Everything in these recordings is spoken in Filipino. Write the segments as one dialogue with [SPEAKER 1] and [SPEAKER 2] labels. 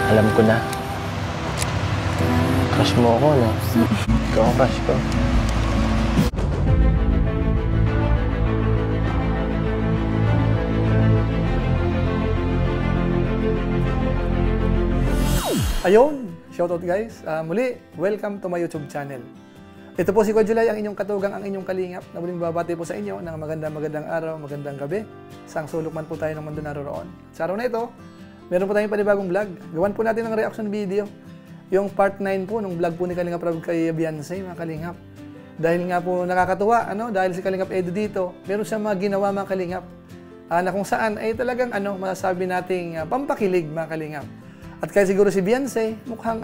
[SPEAKER 1] Alam ko na. Crush mo ako, no? Ikaw ang crush ko.
[SPEAKER 2] Ayun! Shoutout guys! Muli, welcome to my YouTube channel. Ito po si Kuya Julay, ang inyong katugang, ang inyong kalingap, na muling babati po sa inyo ng magandang araw, magandang gabi. Saang sulok man po tayo ng mundo naroon. Sa araw na ito, meron po tayong panibagong vlog. Gawan po natin ng reaction video. Yung part 9 po ng vlog po ni Kalingap Rob kay Beyonce, mga kalingap. Dahil nga po nakakatuwa, dahil si Kalingap Edo dito, meron siyang mga ginawa, mga kalingap, na kung saan ay talagang masasabi nating pampakilig, mga kalingap. At kaya siguro si Beyonce, mukhang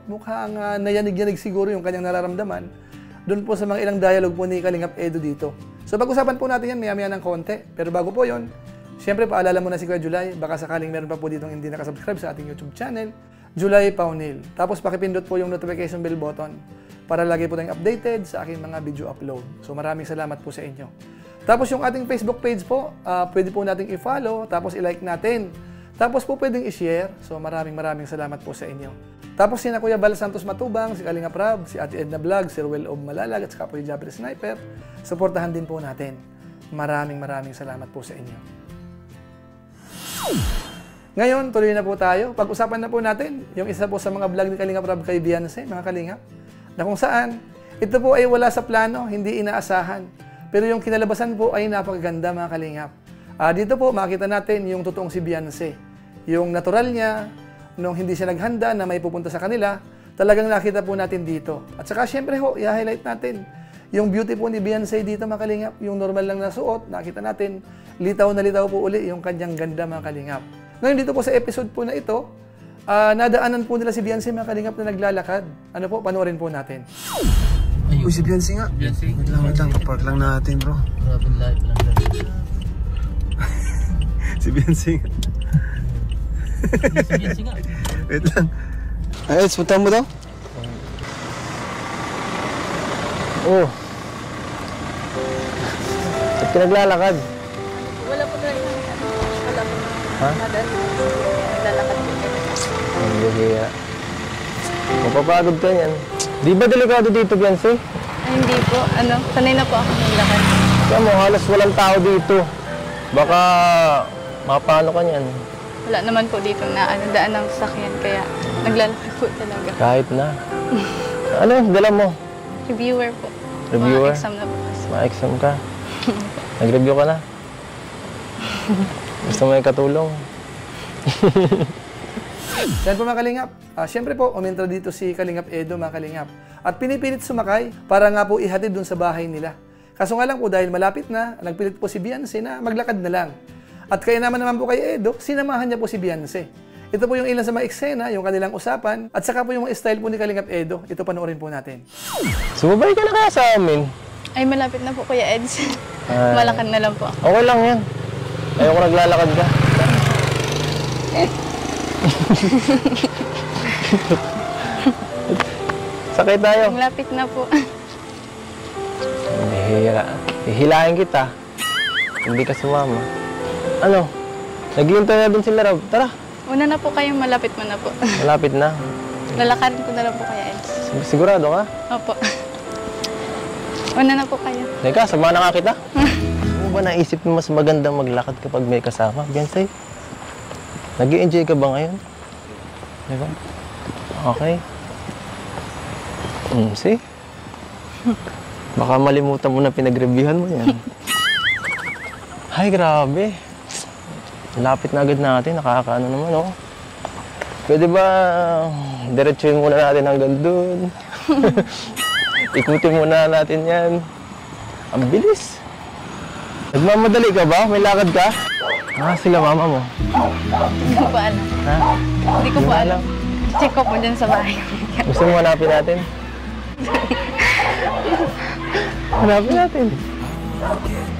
[SPEAKER 2] mukhang nayanig-yanig siguro yung kanyang nararamdaman doon po sa mga ilang dialogue po ni Kalingap Edo dito. So pag-usapan po natin yan maya-maya ng konti. Pero bago po yon, siyempre paalala muna si Kuya Julay, baka sakaling meron pa po ditong hindi nakasubscribe sa ating YouTube channel, Julay Paunil. Tapos pakipindot po yung notification bell button para lagi po tayong updated sa aking mga video upload. So maraming salamat po sa inyo. Tapos yung ating Facebook page po, pwede po nating i-follow, tapos i-like natin. Tapos po pwedeng i-share. So maraming salamat po sa inyo. Tapos si Kuya Bal Santos Matubang, si Kalingap Rob, si Ate Edna Vlog, si Ruel of Malalag, at saka po yung Jabber Sniper. Suportahan din po natin. Maraming salamat po sa inyo. Ngayon, tuloy na po tayo. Pag-usapan na po natin yung isa po sa mga vlog ni Kalingap Rob kay Beyonce, mga kalingap, na kung saan ito po ay wala sa plano, hindi inaasahan. Pero yung kinalabasan po ay napakaganda, mga kalingap. Dito po makita natin yung totoong si Beyonce. Yung natural niya, nung hindi siya naghanda na may pupunta sa kanila, talagang nakita po natin dito. At saka syempre ho, i-highlight natin yung beauty po ni Beyonce dito, mga kalingap. Yung normal lang na suot, nakita natin, litaw na litaw po uli yung kanyang ganda, mga kalingap. Ngayon dito po sa episode po na ito, nadaanan po nila si Beyonce, mga kalingap, na naglalakad. Ano po, panoorin po natin.
[SPEAKER 3] Uy, si Beyonce nga.
[SPEAKER 1] Beyonce?
[SPEAKER 3] Wait lang, park lang natin, bro.
[SPEAKER 1] Grabe live lang.
[SPEAKER 3] Si Beyonce nga.
[SPEAKER 1] Si Beyonce nga.
[SPEAKER 3] Wait lang. Ay, punta mo daw?
[SPEAKER 1] Oo. Ba't ka naglalakad?
[SPEAKER 4] Wala po tayo. Wala po.
[SPEAKER 1] Ha?
[SPEAKER 4] Naglalakad po tayo.
[SPEAKER 1] Ang buhiya. Mapapagod ka yan. Di ba delikado dito, Beyonce?
[SPEAKER 4] Ay, hindi po. Sanay na po ako maglakad.
[SPEAKER 1] Kaya mo, halos walang tao dito. Baka mapano ka niyan.
[SPEAKER 4] Wala naman po dito na daan ng sasakyan, kaya naglalakad po talaga.
[SPEAKER 1] Kahit na. Ano yung dala mo?
[SPEAKER 4] Reviewer po.
[SPEAKER 1] Reviewer?
[SPEAKER 4] Mga exam na po kasi.
[SPEAKER 1] Ma-exam ka? Nag-review ka na? Gusto mo yung katulong?
[SPEAKER 2] Yan po, mga kalingap. Siyempre po, umintra dito si Kalingap Edo, mga kalingap. At pinipilit sumakay para nga po ihatid dun sa bahay nila. Kaso nga lang po, dahil malapit na, nagpilit po si Beyonce na maglakad na lang. At kaya naman po kay Edo, sinamahan niya po si Beyonce. Ito po yung ilan sa mga eksena, yung kanilang usapan, at saka po yung style po ni Kalingap Edo. Ito panoorin po natin.
[SPEAKER 1] Sumabay ka na kaya sa amin?
[SPEAKER 4] Ay, malapit na po, Kuya Eds. Malakad na lang po.
[SPEAKER 1] Okay lang yan. Ayoko naglalakad ka. Sakay tayo.
[SPEAKER 4] Malapit na po.
[SPEAKER 1] Hihilahin kita. Hindi ka sumama. Ano? Naghihintay na din sila, Rob. Tara.
[SPEAKER 4] Una na po kayo, malapit mo na po.
[SPEAKER 1] Malapit na.
[SPEAKER 4] Lalakarin ko na lang po, Kuya Eds.
[SPEAKER 1] Sigurado ka?
[SPEAKER 4] Opo. Una na po kayo.
[SPEAKER 1] Teka, sama na nga kita. Ano ba naisip mo mas magandang maglakad kapag may kasama, Beyonce? Nag-i-enjoy ka ba ngayon? Diba? Okay. See? Baka malimutan mo na pinag-reviewhan mo yan. Ay, grabe. Lapit na agad natin. Nakakaano naman, oh. Pwede ba diretsuhin muna natin hanggang doon? Ikutin muna natin yan. Ang bilis. Nagmamadali ka ba? May lakad ka? Sila mama mo.
[SPEAKER 4] Hindi ko po alam.
[SPEAKER 1] Ha?
[SPEAKER 4] Hindi ko po alam. Check ko po dyan sa bahay.
[SPEAKER 1] Gusto mo hanapin natin? Hanapin natin.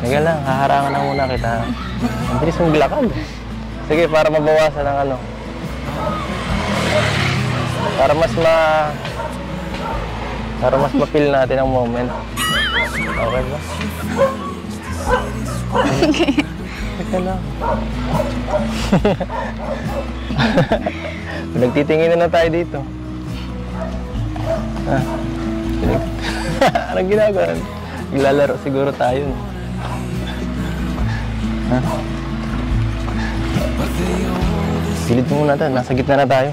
[SPEAKER 1] Teka lang, haharangan na muna kita. Ang bilis mong glakad. Sige, para mabawasan ng ano. Para mas ma-feel natin ang moment. Okay ba? Teka lang. Nagtitingin na tayo dito. Anong ginagawa? Naglalaro siguro tayo. No? Pilit mo muna tayo. Nasa gitna na tayo.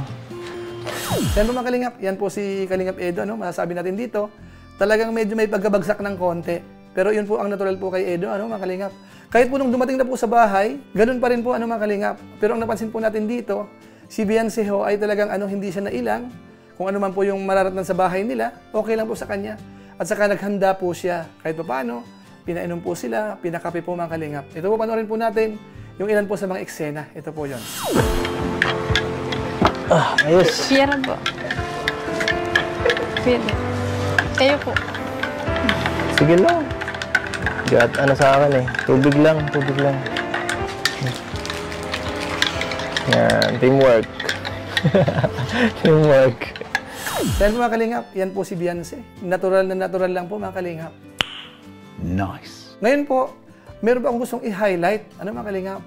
[SPEAKER 2] Yan po mga Kalingap. Yan po si Kalingap Edo. Ano? Masasabi natin dito, talagang medyo may pagkabagsak ng konti. Pero yun po ang natural po kay Edo, ano, mga Kalingap. Kahit po nung dumating na po sa bahay, ganun pa rin po, ano, mga Kalingap. Pero ang napansin po natin dito, si Beyonce ho ay talagang hindi siya nailang. Kung ano man po yung mararatnan sa bahay nila, okay lang po sa kanya. At saka naghanda po siya. Kahit pa paano, pinainom po sila, pinakape po mga Kalingap. Ito po, panoorin po natin yung ilan po sa mga eksena. Ito po yun.
[SPEAKER 1] Ayos.
[SPEAKER 4] Pira po. Pwede. Kayo po.
[SPEAKER 1] Sige lang. Gat, ano sa akin eh. Tubig lang, tubig lang. Yan, teamwork. Teamwork.
[SPEAKER 2] Yan po mga Kalingap, yan po si Beyonce. Natural na natural lang po mga Kalingap.
[SPEAKER 3] Nice.
[SPEAKER 2] Ngayon po, meron pa akong gustong i-highlight. Ano mga Kalingap?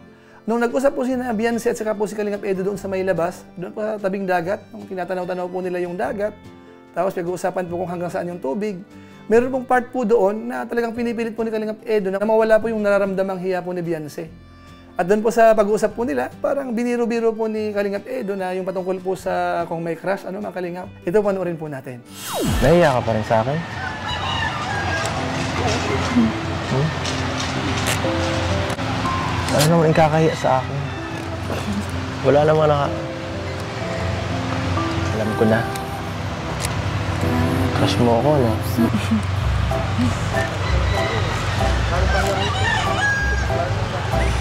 [SPEAKER 2] Nung nag-usap po si Beyonce at saka po si Kalingap Edo doon sa may labas, doon po sa tabing dagat, nung tinatanaw-tanaw po nila yung dagat, tapos pag-uusapan po kung hanggang saan yung tubig, meron pong part po doon na talagang pinipilit po ni Kalingap Edo na mawala po yung nararamdamang hiya po ni Beyonce. At doon po sa pag-uusap po nila, parang biniro-biro po ni Kalingap Edo na yung patungkol po sa kung may crush, ano mga Kalingap. Ito panoorin po natin.
[SPEAKER 1] Nahiya ka pa rin sa akin? Ano naman ikakahiya sa akin? Wala naman Alam ko na. Crush mo ako, no?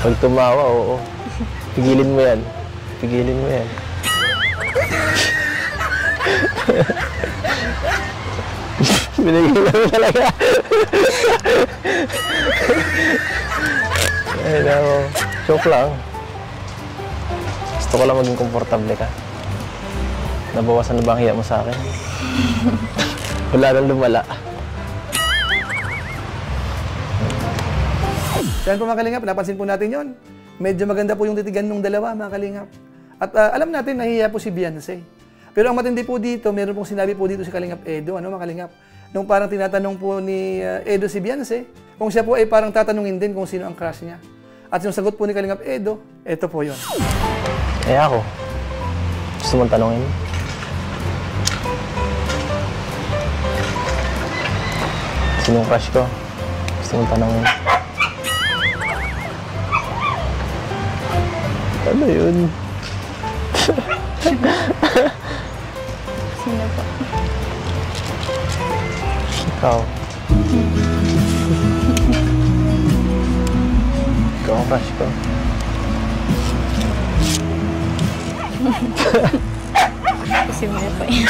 [SPEAKER 1] Pag tumawa, oo. Pigilin mo yan. Pigilin mo yan. Binigilan mo talaga. Ay, no. Joke lang. Gusto ko lang maging komportable ka. Nabawasan na ba ang hiya mo sa akin? Wala nang lumala.
[SPEAKER 2] Yan po mga Kalingap, napansin po natin yon. Medyo maganda po yung titigan ng dalawa mga Kalingap. At alam natin, nahihiya po si Beyonce. Pero ang matindi po dito, meron pong sinabi po dito si Kalingap Edo, ano mga Kalingap? Nung parang tinatanong po ni Edo si Beyonce, kung siya po ay parang tatanungin din kung sino ang crush niya. At yung sagot po ni Kalingap Edo, eto po yon.
[SPEAKER 1] Eh ako, gusto mong tanongin? Sinong crush ko? Gusto mong tanongin? Ano yun?
[SPEAKER 4] Sino po?
[SPEAKER 1] Ikaw. Ikaw ang crush ko.
[SPEAKER 4] Kasi mo po yan.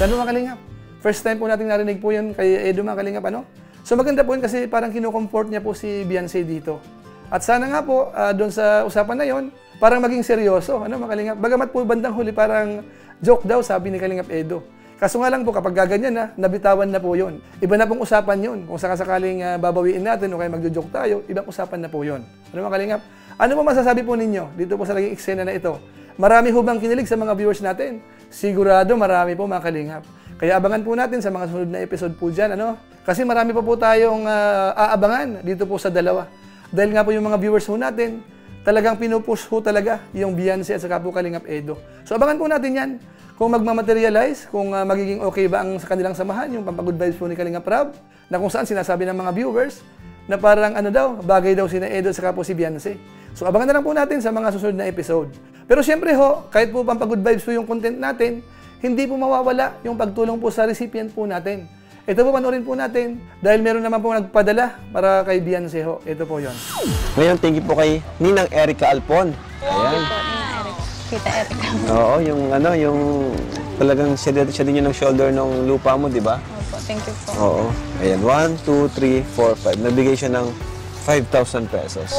[SPEAKER 2] Ano mga Kalingap? First time po natin narinig po yun kay Edo mga Kalingap, ano? So maganda po yun kasi parang kinukomfort niya po si Beyonce dito. At sana nga po, doon sa usapan na yon, parang maging seryoso, ano mga Kalingap? Bagamat po bandang huli parang joke daw, sabi ni Kalingap Edo. Kaso nga lang po, kapag gaganyan na, nabitawan na po yun. Iba na pong usapan yun. Kung sakasakaling babawiin natin o kaya magjo-joke tayo, ibang usapan na po yun. Ano mga Kalingap? Ano po masasabi po ninyo dito po sa naging eksena na ito? Marami ho bang kinilig sa mga viewers natin? Sigurado marami po mga Kalingap. Kaya abangan po natin sa mga sunod na episode po dyan, ano? Kasi marami pa po tayong aabangan dito po sa dalawa. Dahil nga po yung mga viewers ho natin, talagang pinupush ho talaga yung Beyonce at saka po Kalingap Edo. So abangan po natin yan. Kung magmamaterialize, kung magiging okay ba ang sa kanilang samahan, yung pampagood vibes po ni Kalingap Rab, na kung saan sinasabi ng mga viewers, na parang ano daw, bagay daw sina Edo at saka po si Beyonce. So abangan na lang po natin sa mga susunod na episode. Pero siyempre ho, kahit po pampagood vibes po yung content natin, hindi po mawawala yung pagtulong po sa recipient po natin. Ito po, panoorin po natin dahil meron naman po nagpadala para kay Beyonce ho. Ito po yon.
[SPEAKER 3] Ngayon, thank you po kay Ninang Erica Alpon. Ayan.
[SPEAKER 4] Kita Eric.
[SPEAKER 3] Oo, yung talagang siya din yung shoulder ng lupa mo, di ba?
[SPEAKER 4] Opo, thank you po.
[SPEAKER 3] Oo. Ayan, 1, 2, 3, 4, 5. Nabigay siya ng 5,000 pesos.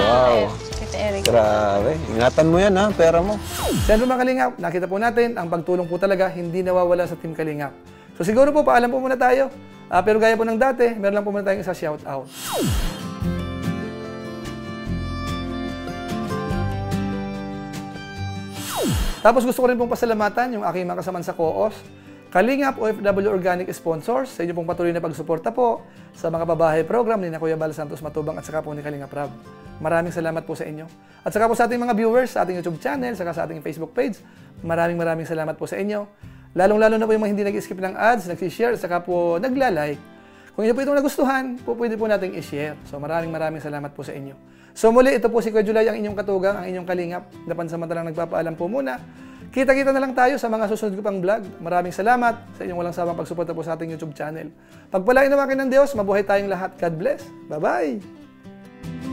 [SPEAKER 3] Wow.
[SPEAKER 4] Kita Eric.
[SPEAKER 3] Grabe. Ingatan mo yan ha, pera mo.
[SPEAKER 2] Siyempre mga Kalingap, nakita po natin, ang pagtulong po talaga hindi nawawala sa Team Kalingap. So siguro po, paalam po muna tayo. Pero gaya po ng dati, meron lang po muna tayong isa shoutout. Tapos gusto ko rin pong pasalamatan yung aking mga kasamaan sa co-os, Kalingap OFW Organic Sponsors, sa inyo pong patuloy na pagsuporta po sa mga babahay program ni Kuya Bal Santos Matubang at saka po ni Kalingap Rab. Maraming salamat po sa inyo. At saka po sa ating mga viewers, sa ating YouTube channel, saka sa ating Facebook page, maraming salamat po sa inyo. Lalong-lalo na po yung mga hindi nag-skip ng ads, nag-share, saka po nagla-like. Kung inyo po itong nagustuhan, pwede po nating i-share. So maraming salamat po sa inyo. So muli, ito po si Kuya Julay, ang inyong katugang, ang inyong kalingap, na pansamantalang nagpapaalam po muna. Kita-kita na lang tayo sa mga susunod ko pang vlog. Maraming salamat sa inyong walang sawang pagsuporta po sa ating YouTube channel. Pagpalain naman kayo ng Diyos, mabuhay tayong lahat. God bless. Bye-bye!